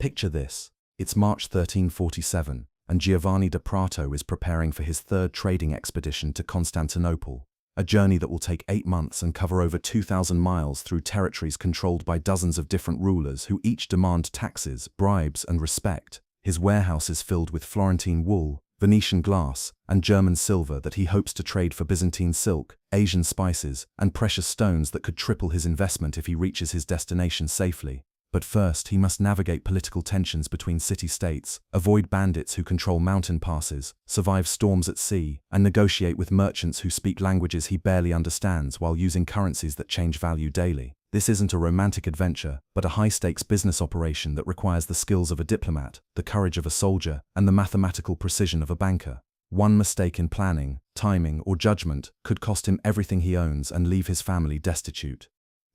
Picture this. It's March 1347, and Giovanni da Prato is preparing for his third trading expedition to Constantinople, a journey that will take 8 months and cover over 2,000 miles through territories controlled by dozens of different rulers who each demand taxes, bribes, and respect. His warehouse is filled with Florentine wool, Venetian glass, and German silver that he hopes to trade for Byzantine silk, Asian spices, and precious stones that could triple his investment if he reaches his destination safely. But first, he must navigate political tensions between city-states, avoid bandits who control mountain passes, survive storms at sea, and negotiate with merchants who speak languages he barely understands while using currencies that change value daily. This isn't a romantic adventure, but a high-stakes business operation that requires the skills of a diplomat, the courage of a soldier, and the mathematical precision of a banker. One mistake in planning, timing, or judgment could cost him everything he owns and leave his family destitute.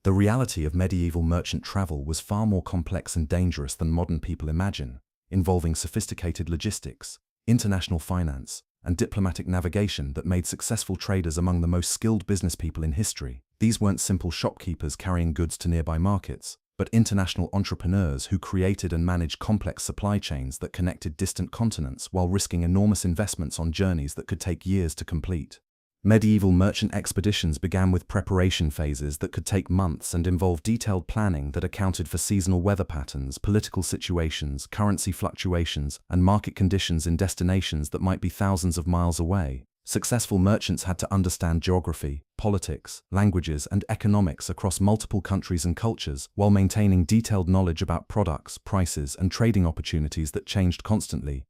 The reality of medieval merchant travel was far more complex and dangerous than modern people imagine, involving sophisticated logistics, international finance, and diplomatic navigation that made successful traders among the most skilled business people in history. These weren't simple shopkeepers carrying goods to nearby markets, but international entrepreneurs who created and managed complex supply chains that connected distant continents while risking enormous investments on journeys that could take years to complete. Medieval merchant expeditions began with preparation phases that could take months and involve detailed planning that accounted for seasonal weather patterns, political situations, currency fluctuations, and market conditions in destinations that might be thousands of miles away. Successful merchants had to understand geography, politics, languages, and economics across multiple countries and cultures while maintaining detailed knowledge about products, prices, and trading opportunities that changed constantly.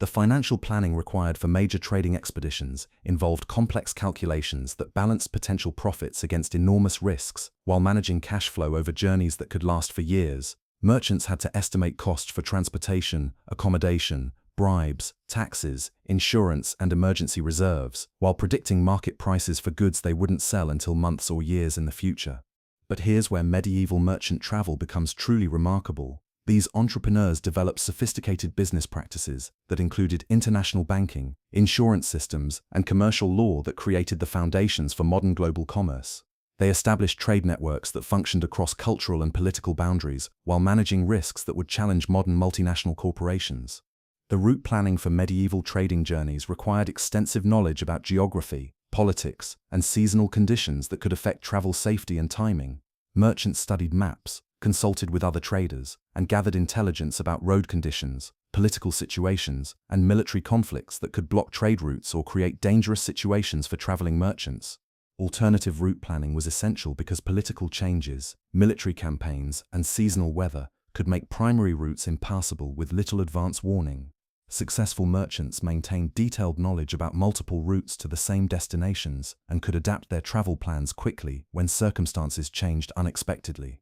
The financial planning required for major trading expeditions involved complex calculations that balanced potential profits against enormous risks. While managing cash flow over journeys that could last for years, merchants had to estimate costs for transportation, accommodation, bribes, taxes, insurance, and emergency reserves, while predicting market prices for goods they wouldn't sell until months or years in the future. But here's where medieval merchant travel becomes truly remarkable. These entrepreneurs developed sophisticated business practices that included international banking, insurance systems, and commercial law that created the foundations for modern global commerce. They established trade networks that functioned across cultural and political boundaries while managing risks that would challenge modern multinational corporations. The route planning for medieval trading journeys required extensive knowledge about geography, politics, and seasonal conditions that could affect travel safety and timing. Merchants studied maps, consulted with other traders, and gathered intelligence about road conditions, political situations, and military conflicts that could block trade routes or create dangerous situations for traveling merchants. Alternative route planning was essential because political changes, military campaigns, and seasonal weather could make primary routes impassable with little advance warning. Successful merchants maintained detailed knowledge about multiple routes to the same destinations and could adapt their travel plans quickly when circumstances changed unexpectedly.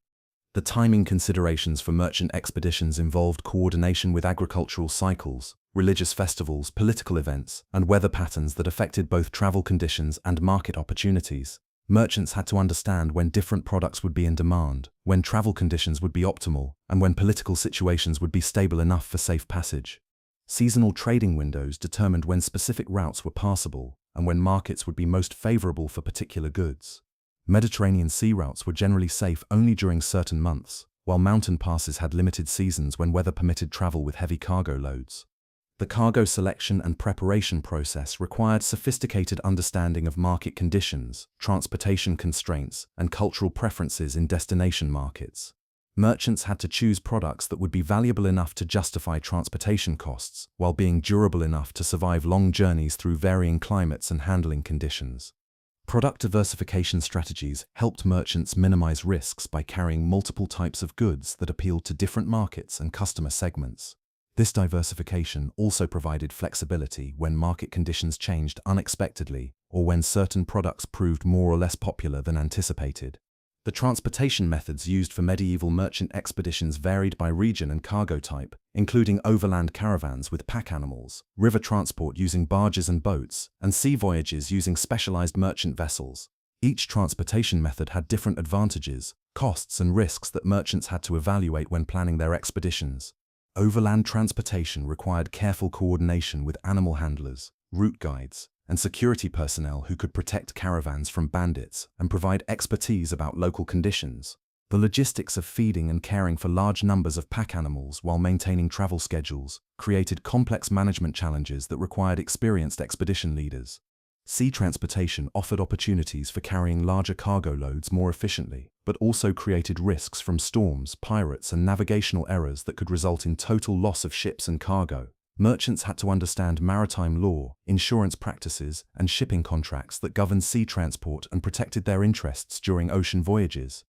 The timing considerations for merchant expeditions involved coordination with agricultural cycles, religious festivals, political events, and weather patterns that affected both travel conditions and market opportunities. Merchants had to understand when different products would be in demand, when travel conditions would be optimal, and when political situations would be stable enough for safe passage. Seasonal trading windows determined when specific routes were passable and when markets would be most favorable for particular goods. Mediterranean sea routes were generally safe only during certain months, while mountain passes had limited seasons when weather permitted travel with heavy cargo loads. The cargo selection and preparation process required sophisticated understanding of market conditions, transportation constraints, and cultural preferences in destination markets. Merchants had to choose products that would be valuable enough to justify transportation costs, while being durable enough to survive long journeys through varying climates and handling conditions. Product diversification strategies helped merchants minimize risks by carrying multiple types of goods that appealed to different markets and customer segments. This diversification also provided flexibility when market conditions changed unexpectedly or when certain products proved more or less popular than anticipated. The transportation methods used for medieval merchant expeditions varied by region and cargo type, including overland caravans with pack animals, river transport using barges and boats, and sea voyages using specialized merchant vessels. Each transportation method had different advantages, costs, and risks that merchants had to evaluate when planning their expeditions. Overland transportation required careful coordination with animal handlers, route guides, and security personnel who could protect caravans from bandits and provide expertise about local conditions. The logistics of feeding and caring for large numbers of pack animals while maintaining travel schedules created complex management challenges that required experienced expedition leaders. Sea transportation offered opportunities for carrying larger cargo loads more efficiently, but also created risks from storms, pirates, and navigational errors that could result in total loss of ships and cargo. Merchants had to understand maritime law, insurance practices, and shipping contracts that governed sea transport and protected their interests during ocean voyages.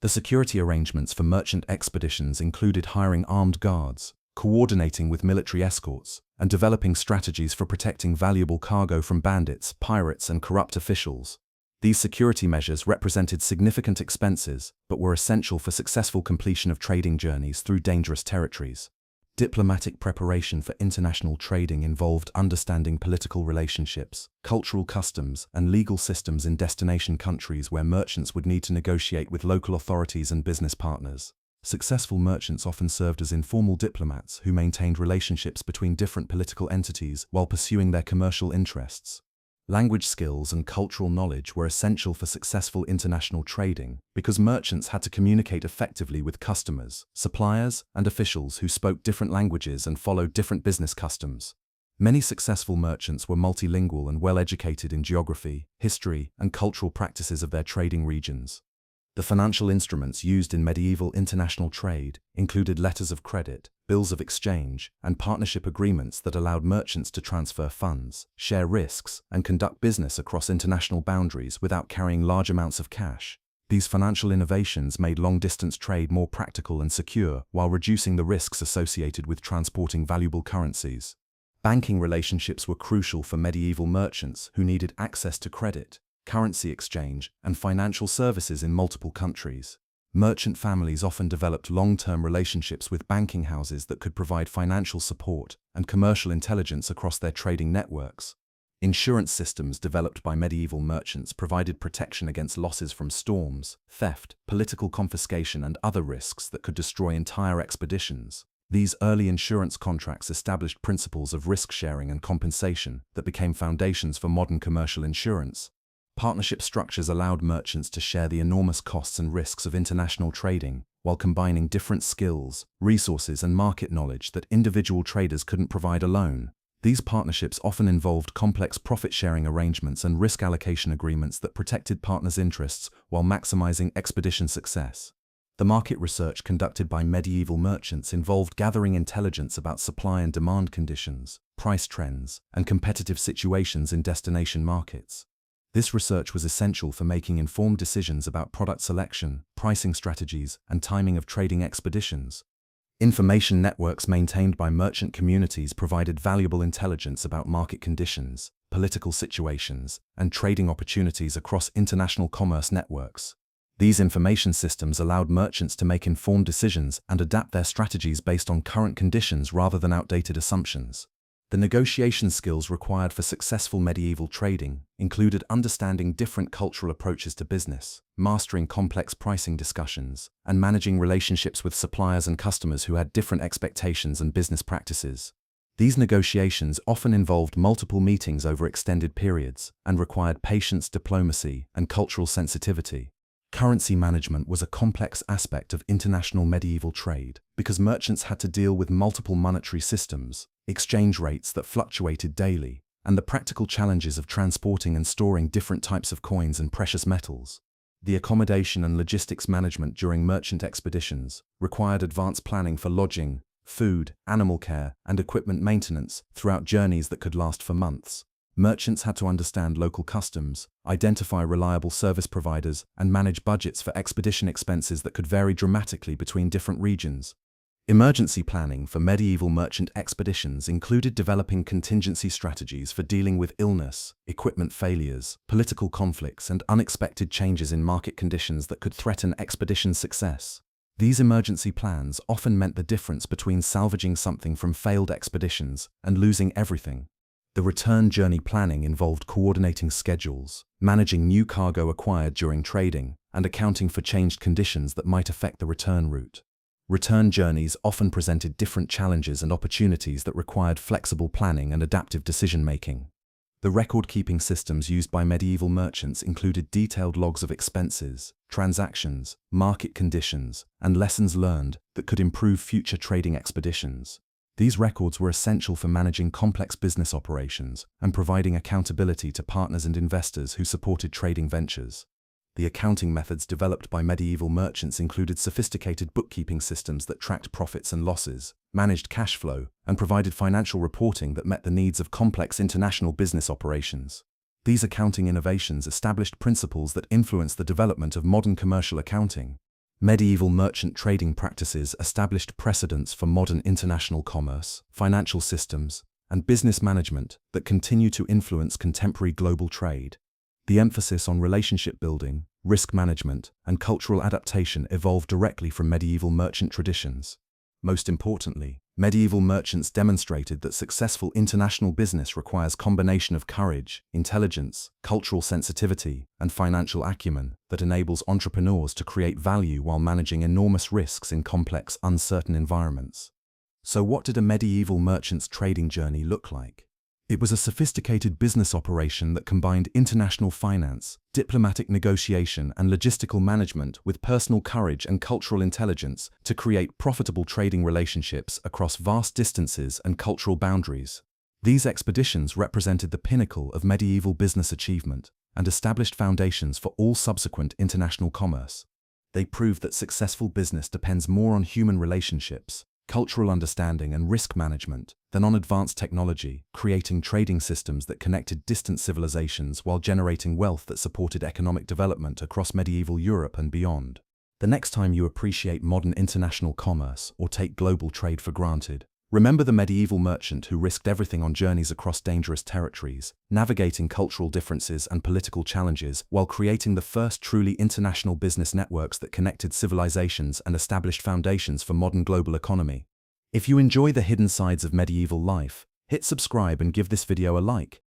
The security arrangements for merchant expeditions included hiring armed guards, coordinating with military escorts, and developing strategies for protecting valuable cargo from bandits, pirates, and corrupt officials. These security measures represented significant expenses, but were essential for successful completion of trading journeys through dangerous territories. Diplomatic preparation for international trading involved understanding political relationships, cultural customs, and legal systems in destination countries where merchants would need to negotiate with local authorities and business partners. Successful merchants often served as informal diplomats who maintained relationships between different political entities while pursuing their commercial interests. Language skills and cultural knowledge were essential for successful international trading because merchants had to communicate effectively with customers, suppliers, and officials who spoke different languages and followed different business customs. Many successful merchants were multilingual and well-educated in geography, history, and cultural practices of their trading regions. The financial instruments used in medieval international trade included letters of credit, bills of exchange, and partnership agreements that allowed merchants to transfer funds, share risks, and conduct business across international boundaries without carrying large amounts of cash. These financial innovations made long-distance trade more practical and secure while reducing the risks associated with transporting valuable currencies. Banking relationships were crucial for medieval merchants who needed access to credit, currency exchange, and financial services in multiple countries. Merchant families often developed long-term relationships with banking houses that could provide financial support and commercial intelligence across their trading networks. Insurance systems developed by medieval merchants provided protection against losses from storms, theft, political confiscation, and other risks that could destroy entire expeditions. These early insurance contracts established principles of risk-sharing and compensation that became foundations for modern commercial insurance. Partnership structures allowed merchants to share the enormous costs and risks of international trading, while combining different skills, resources, and market knowledge that individual traders couldn't provide alone. These partnerships often involved complex profit-sharing arrangements and risk allocation agreements that protected partners' interests while maximizing expedition success. The market research conducted by medieval merchants involved gathering intelligence about supply and demand conditions, price trends, and competitive situations in destination markets. This research was essential for making informed decisions about product selection, pricing strategies, and timing of trading expeditions. Information networks maintained by merchant communities provided valuable intelligence about market conditions, political situations, and trading opportunities across international commerce networks. These information systems allowed merchants to make informed decisions and adapt their strategies based on current conditions rather than outdated assumptions. The negotiation skills required for successful medieval trading included understanding different cultural approaches to business, mastering complex pricing discussions, and managing relationships with suppliers and customers who had different expectations and business practices. These negotiations often involved multiple meetings over extended periods and required patience, diplomacy, and cultural sensitivity. Currency management was a complex aspect of international medieval trade because merchants had to deal with multiple monetary systems, exchange rates that fluctuated daily, and the practical challenges of transporting and storing different types of coins and precious metals. The accommodation and logistics management during merchant expeditions required advanced planning for lodging, food, animal care, and equipment maintenance throughout journeys that could last for months. Merchants had to understand local customs, identify reliable service providers, and manage budgets for expedition expenses that could vary dramatically between different regions. Emergency planning for medieval merchant expeditions included developing contingency strategies for dealing with illness, equipment failures, political conflicts, and unexpected changes in market conditions that could threaten expedition success. These emergency plans often meant the difference between salvaging something from failed expeditions and losing everything. The return journey planning involved coordinating schedules, managing new cargo acquired during trading, and accounting for changed conditions that might affect the return route. Return journeys often presented different challenges and opportunities that required flexible planning and adaptive decision-making. The record-keeping systems used by medieval merchants included detailed logs of expenses, transactions, market conditions, and lessons learned that could improve future trading expeditions. These records were essential for managing complex business operations and providing accountability to partners and investors who supported trading ventures. The accounting methods developed by medieval merchants included sophisticated bookkeeping systems that tracked profits and losses, managed cash flow, and provided financial reporting that met the needs of complex international business operations. These accounting innovations established principles that influenced the development of modern commercial accounting. Medieval merchant trading practices established precedents for modern international commerce, financial systems, and business management that continue to influence contemporary global trade. The emphasis on relationship building, risk management, and cultural adaptation evolved directly from medieval merchant traditions. Most importantly, medieval merchants demonstrated that successful international business requires a combination of courage, intelligence, cultural sensitivity, and financial acumen that enables entrepreneurs to create value while managing enormous risks in complex, uncertain environments. So what did a medieval merchant's trading journey look like? It was a sophisticated business operation that combined international finance, diplomatic negotiation, and logistical management with personal courage and cultural intelligence to create profitable trading relationships across vast distances and cultural boundaries. These expeditions represented the pinnacle of medieval business achievement and established foundations for all subsequent international commerce. They proved that successful business depends more on human relationships, cultural understanding, and risk management than on advanced technology, creating trading systems that connected distant civilizations while generating wealth that supported economic development across medieval Europe and beyond. The next time you appreciate modern international commerce or take global trade for granted, remember the medieval merchant who risked everything on journeys across dangerous territories, navigating cultural differences and political challenges while creating the first truly international business networks that connected civilizations and established foundations for modern global economy. If you enjoy the hidden sides of medieval life, hit subscribe and give this video a like.